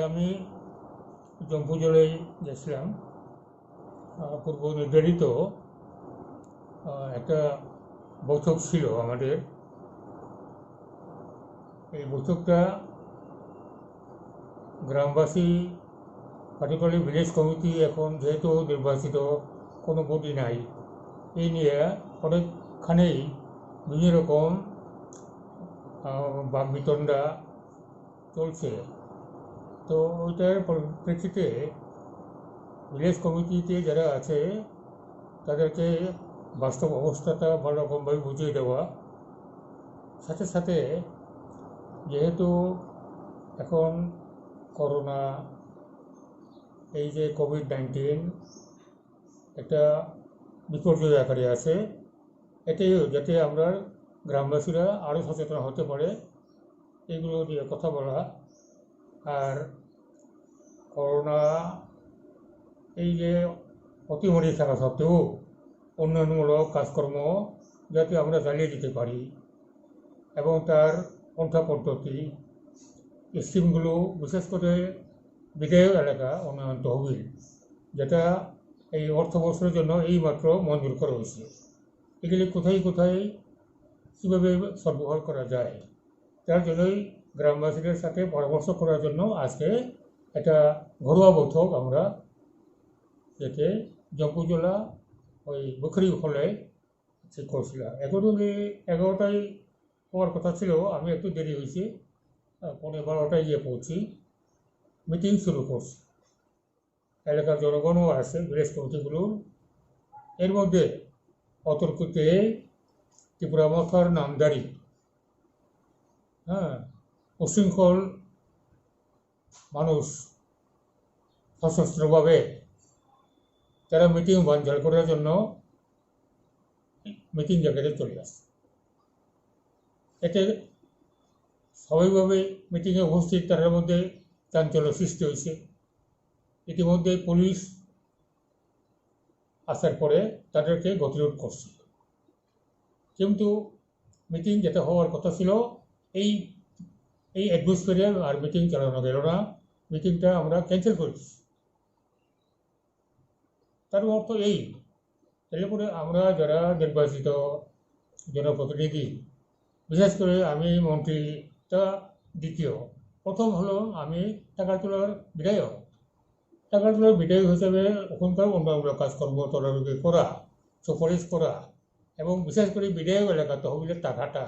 আমি জম্পু জেলায় গেছিলাম। পূর্ব নির্ধারিত একটা বৈঠক ছিল আমাদের। এই বৈঠকটা গ্রামবাসী, পার্টিকুলারলি ভিলেজ কমিটি এখন যেহেতু নির্বাচিত, কোনো বডি নাই, এই নিয়ে অনেকখানেই বিভিন্ন রকম বাকবিতণ্ডা চলছে। তো ওইটার পরিপ্রেক্ষিতে ভিলেজ কমিটিতে যারা আছে তাদেরকে বাস্তব অবস্থাটা ভালো রকমভাবে বুঝিয়ে দেওয়া, সাথে সাথে যেহেতু এখন করোনা, এই যে কোভিড-19 একটা বিপর্যয় আকারে আছে, এতেও যাতে আমরা গ্রামবাসীরা আরও সচেতন হতে পারে এগুলো নিয়ে কথা বলা। আর করোনা এই যে অতিমারি থাকা সত্ত্বেও উন্নয়নমূলক কাজকর্ম যাতে আমরা চালিয়ে যেতে পারি এবং তার পন্থা পদ্ধতি, স্কিমগুলো, বিশেষ করে বিধায়ক এলাকা উন্নয়ন তহবিল, যেটা এই অর্থবর্ষের জন্য এইমাত্র মঞ্জুর করা হয়েছে, এগুলি কোথায় কোথায় কীভাবে সরবরাহ করা যায়, তার জন্যই গ্রামবাসীদের সাথে পরামর্শ করার জন্য আজকে একটা ঘরোয়া বৈঠক আমরা এতে জম্পু জেলা ওই বখরি হলে ঠিক করছিলাম। এগুলি 11টায় হওয়ার কথা ছিল, আমি একটু দেরি হয়েছি, 11:15টায় গিয়ে পৌঁছি। মিটিং শুরু করছি, এলাকার জনগণও আছে, ভিলেজ কমিটিগুলোর। এর মধ্যে অতর্কিতে ত্রিপুরা মথার নামদারি উশৃঙ্খল মানুষ সশস্ত্রভাবে তারা মিটিং বানচাল করার জন্য মিটিং জায়গাতে চলে আসে। এতে স্বাভাবিকভাবে মিটিংয়ে উপস্থিত তাদের মধ্যে চাঞ্চল্য সৃষ্টি হয়েছে। ইতিমধ্যে পুলিশ আসার পরে তাদেরকে গতিরোধ করছে, কিন্তু মিটিং যেটা হওয়ার কথা ছিল এই অ্যাটমসফিয়ারে আর মিটিং চালানো গেল না, মিটিংটা আমরা ক্যান্সেল করেছি। তার অর্থ এই, তাহলে পরে আমরা যারা নির্বাচিত জনপ্রতিনিধি, বিশেষ করে আমি মন্ত্রীটা দ্বিতীয়, প্রথম হলো আমি টাকারতলার বিধায়ক। টাকারতলার বিধায়ক হিসেবে ওখানকার উন্নয়নমূলক কাজকর্ম তদারকি করা, সুপারিশ করা এবং বিশেষ করে বিধায়ক এলাকা তহবিলের টাকাটা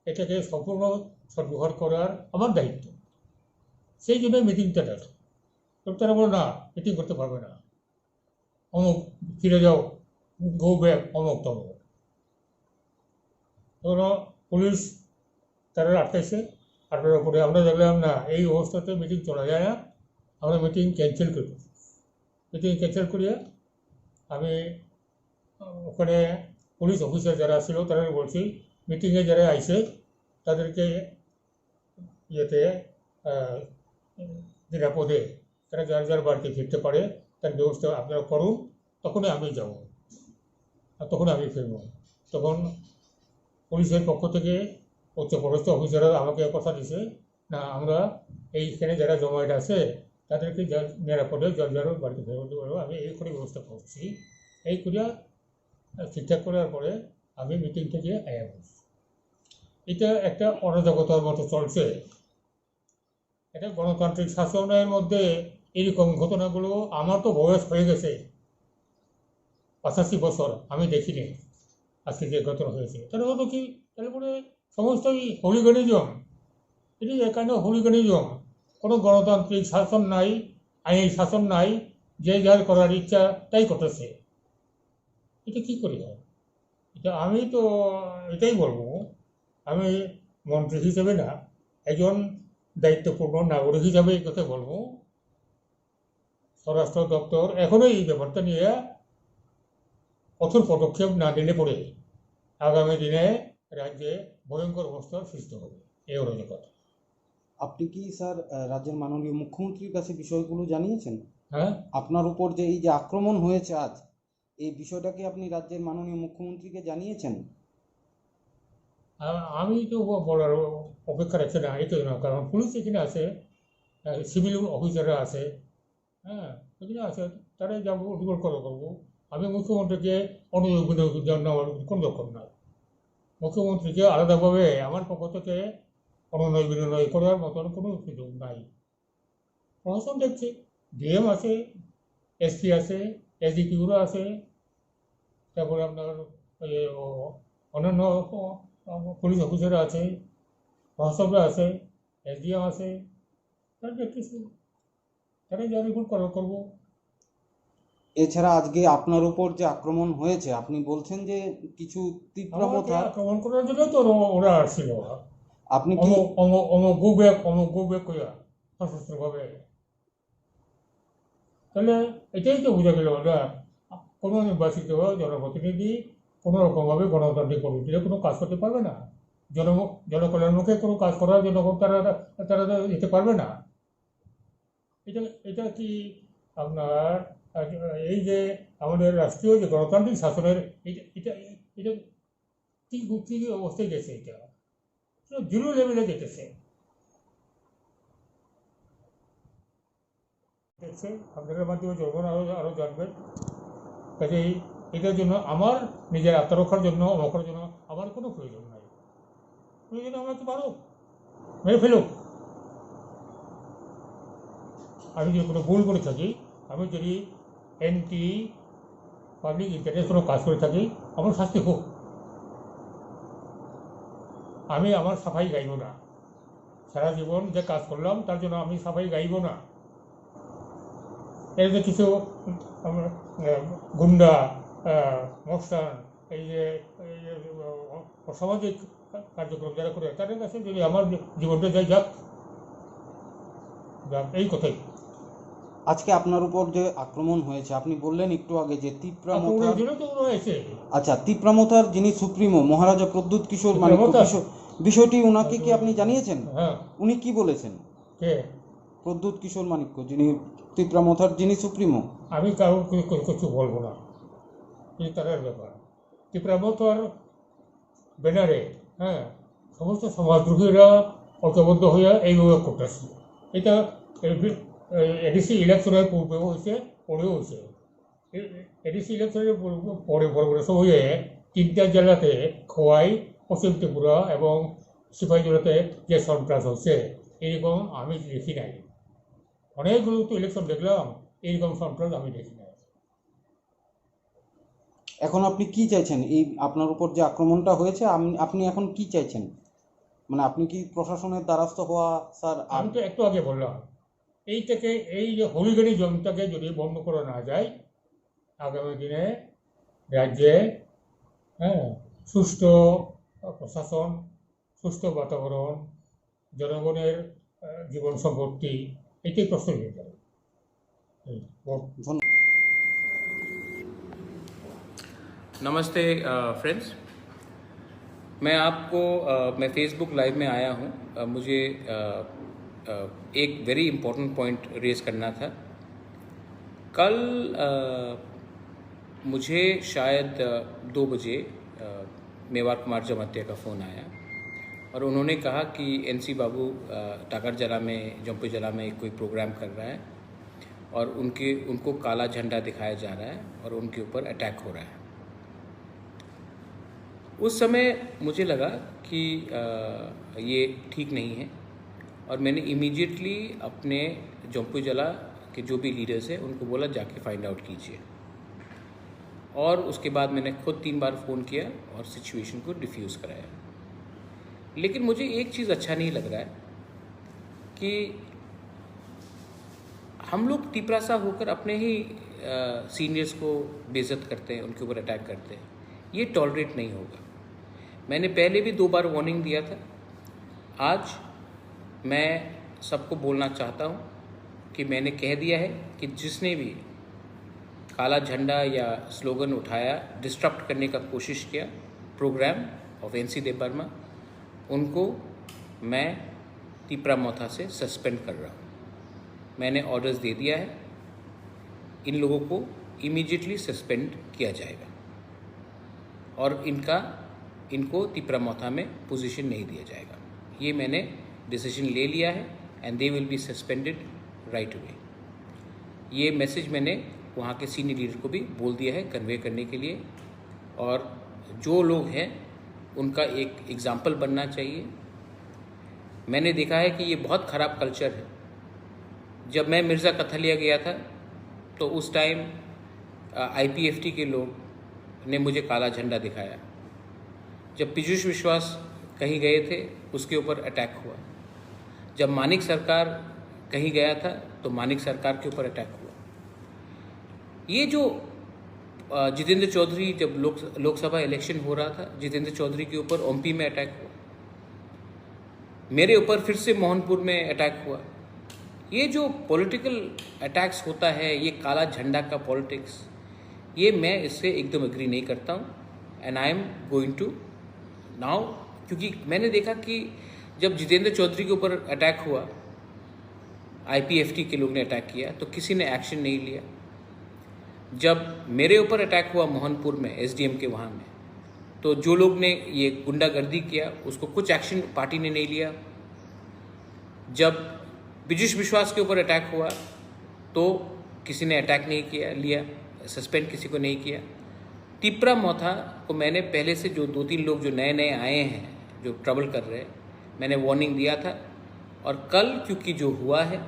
এটাকে সম্পূর্ণ সরবরাহ করার আমার দায়িত্ব। সেই জন্য মিটিংটা ডাকে। তো তারা বলো না, মিটিং করতে পারবে না, অমুক ফিরে যাও, গো ব্যাক, অমুক তমুক। তখন পুলিশ তারা আটকাইছে। আটকানোর পরে আমরা দেখলাম না, এই অবস্থাতে মিটিং চলা যায় না, আমরা মিটিং ক্যান্সেল করি। মিটিং ক্যান্সেল করিয়া আমি ওখানে পুলিশ অফিসার যারা ছিল তারা বলছি, মিটিংয়ে যারা আইছে তাদেরকে ইয়েতে নিরাপদে তারা যার যার বাড়িতে ফিরতে পারে তার ব্যবস্থা আপনারা করুন, তখনই আমি যাব, আর তখন আমি ফিরব। তখন পুলিশের পক্ষ থেকে উচ্চপদস্থ অফিসাররা আমাকে কথা দিছে, না আমরা এইখানে যারা জমায়েত আছে তাদেরকে নিরাপদে যার যার বাড়িতে ফেরতে পারবো। আমি এই করে ব্যবস্থা করছি। এই করিয়া ঠিকঠাক করার পরে আমি মিটিং থেকে আয়া বলছি। এটা একটা অরাজকতার মতো চলছে। এটা গণতান্ত্রিক শাসনের মধ্যে এরকম ঘটনাগুলো, আমার তো বয়স হয়ে গেছে 85 বছর, আমি দেখিনি আজকে যে ঘটনা হয়েছে। তাহলে হতো কি, তাহলে পরে সমস্তই হুলিগানিজম। এটি এখানে হুলিগানিজম, কোনো গণতান্ত্রিক শাসন নাই, আইনি শাসন নাই, যে যার করার ইচ্ছা তাই করতেছে। এটা কী করে হয়? এটা আমি তো এটাই বলবো, আমি মন্ত্রী হিসেবে না, একজন দায়িত্বপূর্ণ নাগরিক হিসাবে এই কথা বলবো, স্বরাষ্ট্র দপ্তর এখনো এই ব্যাপারটা নিয়ে কঠোর পদক্ষেপ না নিলে পরে আগামী দিনে রাজ্যে ভয়ঙ্কর অবস্থার সৃষ্টি হবে, এই হলো কথা। আপনি কি স্যার রাজ্যের মাননীয় মুখ্যমন্ত্রীর কাছে বিষয়গুলো জানিয়েছেন? হ্যাঁ, আপনার উপর যে এই যে আক্রমণ হয়েছে আজ, এই বিষয়টা কি আপনি রাজ্যের মাননীয় মুখ্যমন্ত্রীকে জানিয়েছেন? আমি তো বলার অপেক্ষা রাখছি না, এই তো না, কারণ পুলিশ এখানে আছে, সিভিল অফিসাররা আছে, হ্যাঁ এখানে আছে, তারাই যাবো রিপোর্ট করবো। আমি মুখ্যমন্ত্রীকে অনুযোগ জন্য আমার কোনো দরকার নাই। মুখ্যমন্ত্রীকে আলাদাভাবে আমার পক্ষ থেকে অনুনয় বিনয় করার মতন কোনো সুযোগ নাই। প্রশাসন দেখছে, ডিএম আছে, এসপি আছে, এসডিপিওরা আছে, তারপরে আপনার অন্যান্য পুলিশ অফিসাররা আছে, প্রশাসকরা আছে, এসডিএম আছে, তারা দেখতেছে, তারাই যা রিপোর্ট করবো। এছাড়া আজকে আপনার উপর যে আক্রমণ হয়েছে, আপনি বলছেন যে কিছু আমাকে তীব্রমতার, আক্রমণ করার জন্য তো ওরা আসছিল, আপনি কি অমুক গুবে কইয়া সশস্ত্রভাবে। তাহলে এটাই তো বোঝা গেল ওরা কোনো নির্বাচিত জনপ্রতিনিধি কোনো রকমভাবে গণতান্ত্রিক পদ্ধতিতে কোনো কাজ করতে পারবে না, জনকল্যাণমুখে কোনো কাজ করার জন্য তারা তারা যেতে পারবে না। এটা এটা কি আপনার এই যে আমাদের রাষ্ট্রীয় যে গণতান্ত্রিক শাসনের এটা এটা এটা কি কি অবস্থায় গেছে, এটা জিরো লেভেলে যেতেছে। দেখছে আপনাদের মাধ্যমে যখন আরও জানবেন। কাজেই এটার জন্য আমার নিজের আত্মরক্ষার জন্য অমকর জন্য আমার কোনো প্রয়োজন নাই। প্রয়োজন আমাকে পারো মেরে ফেলুক। আমি যদি কোনো ভুল করে থাকি, আমি যদি এন্টি পাবলিক ইন্টারেস্ট কোনো কাজ করে থাকি, আমার শাস্তি হোক। আমি আমার সাফাই গাইব না, সারা জীবন যে কাজ করলাম তার জন্য আমি সাফাই গাইব না। এর যে কিছু গুন্ডা মস্তান এই যে অসামাজিক কার্যক্রম যারা করে, তাদের কাছে যদি আমার জীবনটা যাই যাক, এই কথাই। আজকে আপনার উপর যে আক্রমণ হয়েছে, আপনি বললেন একটু আগে যে তিপ্রামথার, আচ্ছা তিপ্রামথার যিনি সুপ্রিমো মহারাজা প্রদ্যুৎ কিশোর মানিক্য, বিষয়টি ওনাকে কি আপনি জানিয়েছেন? হ্যাঁ। উনি কি বলেছেন? কে? প্রদ্যুৎ কিশোর মানিক্য, যিনি তিপ্রামথার যিনি সুপ্রিমো। আমি কারোর কিছু বলবো না, এই তাদের ব্যাপার। তিপ্রামথার ব্যানারে হ্যাঁ সমস্ত সমাজদ্রোহীরা ঐক্যবদ্ধ হয়ে এইভাবে করতেছে। এটা এডিসি ইলেকশনের পূর্বেও হয়েছে, পরেও হয়েছে। এডিসি ইলেকশনের পরে বড় বড় সব হয়ে 3টা জেলাতে খোয়াই, পশ্চিম ত্রিপুরা এবং সিপাহীজলাতে যে সন্ত্রাস হচ্ছে, এইরকম আমি দেখি নাই। অনেকগুলো তো ইলেকশন দেখলাম, এইরকম সন্ত্রাস আমি দেখি নাই। এখন আপনি কি চাইছেন? এই আপনার উপর যে আক্রমণটা হয়েছে, আপনি এখন কি চাইছেন? মানে আপনি কি প্রশাসনের দ্বারস্থ হওয়া? স্যার আমি তো একটু আগে বললাম, এইটাকে এই যে হলিগড়ি জমটাকে যদি বন্ধ করা না যায়, আগামী দিনে রাজ্যে সুষ্ঠু প্রশাসন, সুষ্ঠু বাতাবরণ, জনগণের জীবন সম্পত্তি এটাই প্রশ্ন হয়ে যাবে। नमस्ते फ्रेंड्स, मैं फेसबुक लाइव में आया हूँ। मुझे एक वेरी इम्पोर्टेंट पॉइंट रेज करना था। कल मुझे शायद 2 बजे मेवाड़ कुमार जमातिया का फ़ोन आया और उन्होंने कहा कि एनसी बाबू टाकर जला में, जम्पू जला में कोई प्रोग्राम कर रहा है और उनको काला झंडा दिखाया जा रहा है और उनके ऊपर अटैक हो रहा है। उस समय मुझे लगा कि ये ठीक नहीं है और मैंने इमीडिएटली अपने जम्पू जला के जो भी लीडर्स हैं उनको बोला जाके फाइंड आउट कीजिए। और उसके बाद मैंने खुद 3 बार फ़ोन किया और सिचुएशन को डिफ्यूज़ कराया। लेकिन मुझे एक चीज़ अच्छा नहीं लग रहा है कि हम लोग तिपरासा होकर अपने ही सीनियर्स को बेइज्जत करते हैं, उनके ऊपर अटैक करते हैं। ये टॉलरेट नहीं होगा। मैंने पहले भी 2 बार वार्निंग दिया था। आज मैं सबको बोलना चाहता हूँ कि मैंने कह दिया है कि जिसने भी काला झंडा या स्लोगन उठाया, डिस्टर्ब करने का कोशिश किया प्रोग्राम ऑफ एनसी देव वर्मा, उनको मैं तीपरामोथा से सस्पेंड कर रहा हूँ। मैंने ऑर्डर्स दे दिया है, इन लोगों को इमीडिएटली सस्पेंड किया जाएगा और इनको तीपरामोथा में पोजीशन नहीं दिया जाएगा। ये मैंने डिसीजन ले लिया है and they will be suspended right away. ये मैसेज मैंने वहाँ के सीनियर लीडर को भी बोल दिया है कन्वे करने के लिए, और जो लोग हैं उनका एक एग्जाम्पल बनना चाहिए। मैंने देखा है कि ये बहुत ख़राब कल्चर है। जब मैं मिर्ज़ा कथलिया गया था तो उस टाइम IPFT के लोग ने मुझे काला झंडा दिखाया। जब पीयूष विश्वास कहीं गए थे उसके ऊपर अटैक हुआ। जब मानिक सरकार कहीं गया था तो मानिक सरकार के ऊपर अटैक हुआ। ये जो जितेंद्र चौधरी, जब लोकसभा इलेक्शन हो रहा था, जितेंद्र चौधरी के ऊपर ओमपी में अटैक हुआ, मेरे ऊपर फिर से मोहनपुर में अटैक हुआ। ये जो पॉलिटिकल अटैक्स होता है, ये काला झंडा का पॉलिटिक्स, ये मैं इससे एकदम एग्री नहीं करता हूँ and I am going to now, क्योंकि मैंने देखा कि जब जितेंद्र चौधरी के ऊपर अटैक हुआ, IPFT के लोग ने अटैक किया तो किसी ने एक्शन नहीं लिया। जब मेरे ऊपर अटैक हुआ मोहनपुर में SDM के वहाँ में, तो जो लोग ने ये गुंडागर्दी किया उसको कुछ एक्शन पार्टी ने नहीं लिया। जब पीयूष विश्वास के ऊपर अटैक हुआ तो किसी ने अटैक नहीं लिया, सस्पेंड किसी को नहीं किया। तीपरामोथा को मैंने पहले से जो 2-3 लोग जो नए आए हैं जो ट्रबल कर रहे हैं, मैंने वार्निंग दिया था। और कल क्योंकि जो हुआ है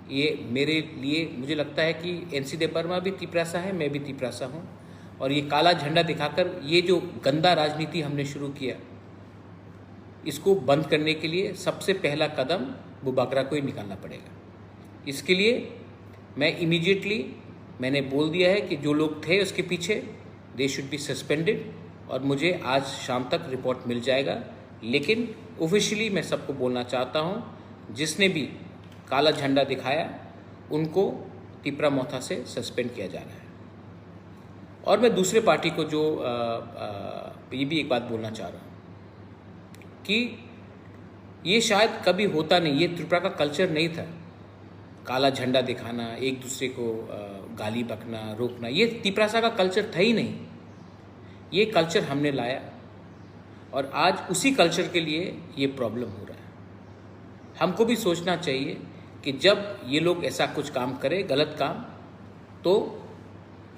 ये मेरे लिए, मुझे लगता है कि NC देव वर्मा भी तीपरासा है, मैं भी तीपरासा हूँ, और ये काला झंडा दिखाकर ये जो गंदा राजनीति हमने शुरू किया, इसको बंद करने के लिए सबसे पहला कदम बुबागरा को ही निकालना पड़ेगा। इसके लिए मैं इमीडिएटली मैंने बोल दिया है कि जो लोग थे उसके पीछे, दे शुड बी सस्पेंडेड, और मुझे आज शाम तक रिपोर्ट मिल जाएगा। लेकिन ऑफिशियली मैं सबको बोलना चाहता हूँ, जिसने भी काला झंडा दिखाया उनको तीपरामोथा से सस्पेंड किया जा रहा है। और मैं दूसरे पार्टी को जो ये भी एक बात बोलना चाह रहा हूँ कि ये शायद कभी होता नहीं, ये त्रिपुरा का कल्चर नहीं था, काला झंडा दिखाना, एक दूसरे को गाली बकना, रोकना, ये तीपरासा का कल्चर था ही नहीं। ये कल्चर हमने लाया और आज उसी कल्चर के लिए ये प्रॉब्लम हो रहा है। हमको भी सोचना चाहिए कि जब ये लोग ऐसा कुछ काम करें, गलत काम, तो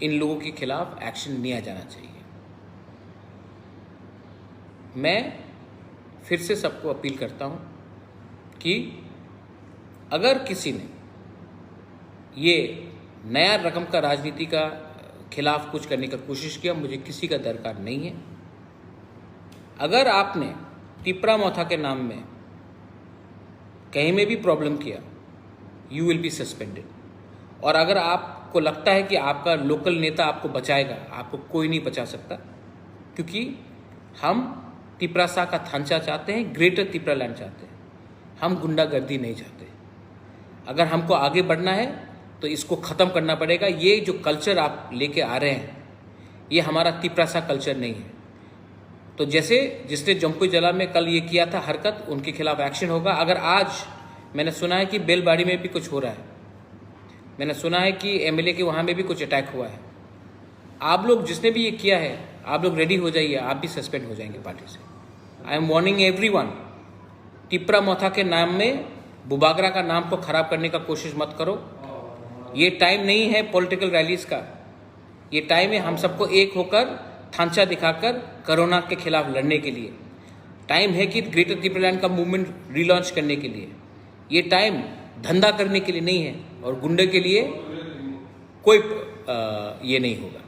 इन लोगों के खिलाफ एक्शन लिया जाना चाहिए। मैं फिर से सबको अपील करता हूं कि अगर किसी ने ये नया रकम का राजनीति का खिलाफ कुछ करने का कोशिश किया, मुझे किसी का दरकार नहीं है। अगर आपने तीपरामोथा के नाम में कहीं में भी प्रॉब्लम किया, यू विल बी सस्पेंडेड। और अगर आपको लगता है कि आपका लोकल नेता आपको बचाएगा, आपको कोई नहीं बचा सकता, क्योंकि हम तीपरासा का थांचा चाहते हैं, ग्रेटर तीपरा लैंड चाहते हैं, हम गुंडागर्दी नहीं चाहते। अगर हमको आगे बढ़ना है तो इसको ख़त्म करना पड़ेगा। ये जो कल्चर आप लेके आ रहे हैं, ये हमारा तीपरासा कल्चर नहीं है। तो जैसे जिसने जम्पू जला में कल ये किया था हरकत, उनके खिलाफ एक्शन होगा। अगर आज मैंने सुना है कि बेलबाड़ी में भी कुछ हो रहा है, मैंने सुना है कि MLA के वहाँ में भी कुछ अटैक हुआ है, आप लोग जिसने भी ये किया है, आप लोग रेडी हो जाइए, आप भी सस्पेंड हो जाएंगे पार्टी से। आई एम वार्निंग एवरीवन, तीपरामोथा के नाम में बुबागरा का नाम को खराब करने का कोशिश मत करो। ये टाइम नहीं है पॉलिटिकल रैलीज का, ये टाइम है हम सबको एक होकर थांचा दिखाकर कोरोना के खिलाफ लड़ने के लिए। टाइम है कि ग्रेटर त्रिपुरा लैंड का मूवमेंट रिलॉन्च करने के लिए। ये टाइम धंधा करने के लिए नहीं है और गुंडे के लिए कोई ये नहीं होगा।